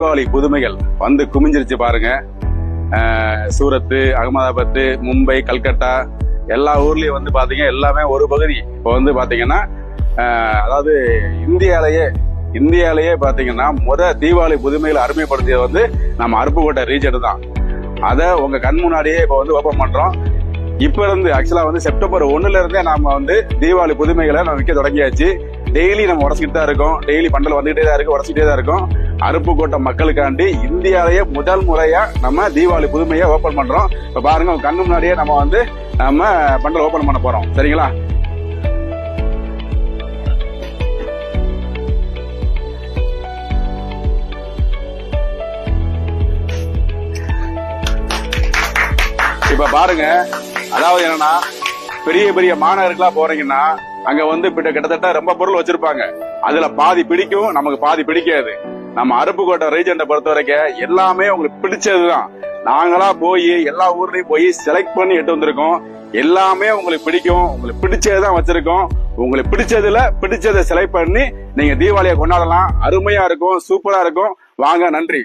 தீபாவளி புதுமைகள் வந்து குமிஞ்சிருச்சு பாருங்க. சூரத், அகமதாபாத், மும்பை, கல்கட்டா எல்லா ஊர்லயும் வந்து பாத்தீங்க எல்லாமே ஒரு பகுதி. இப்போ வந்து பாத்தீங்கன்னா அதாவது இந்தியாலேயே பாத்தீங்கன்னா தீபாவளி புதுமைகளை அருமைப்படுத்தியது வந்து நம்ம அருப்புக்கோட்டை ரீஜன் தான். அதை உங்க கண் முன்னாடியே இப்போ வந்து ஓபன் பண்றோம். இப்ப இருந்து ஆக்சுவலா வந்து செப்டம்பர் 1ல இருந்தே நாம வந்து தீபாவளி புதுமைகளை நம்ம விற்க தொடங்கியாச்சு. டெய்லி நம்ம உடச்சிக்கிட்டு தான் இருக்கோம். டெய்லி பண்டல் வந்துகிட்டே தான் இருக்கு, உடச்சிக்கிட்டே தான் இருக்கும். அருப்புக்கோட்டை மக்களுக்காண்டி இந்தியாவிலேயே முதல் முறையா நம்ம தீபாவளி புதுமையை ஓபன் பண்றோம். இப்ப பாருங்க உங்க கண்ணு முன்னாடியே நம்ம பண்டல் ஓபன் பண்ண போறோம். சரிங்களா? இப்ப பாருங்க, அதாவது என்னன்னா பெரிய பெரிய மாநகருக்குலா போறீங்கன்னா அங்க வந்து கிட்டத்தட்ட ரொம்ப பொருள் வச்சிருப்பாங்க. அதுல பாதி பிடிக்கும், நமக்கு பாதி பிடிக்காது. நம்ம அருப்புக்கோட்டை ரீஜனை பொறுத்த வரைக்கும் எல்லாமே உங்களுக்கு பிடிச்சதுதான். நாங்களா போய் எல்லா ஊர்லயும் போய் செலக்ட் பண்ணி எட்டு வந்திருக்கோம். எல்லாமே உங்களுக்கு பிடிக்கும், உங்களுக்கு பிடிச்சதுதான் வச்சிருக்கோம். உங்களுக்கு பிடிச்சதை செலக்ட் பண்ணி நீங்க தீபாவளியை கொண்டாடலாம். அருமையா இருக்கும், சூப்பரா இருக்கும். வாங்க, நன்றி.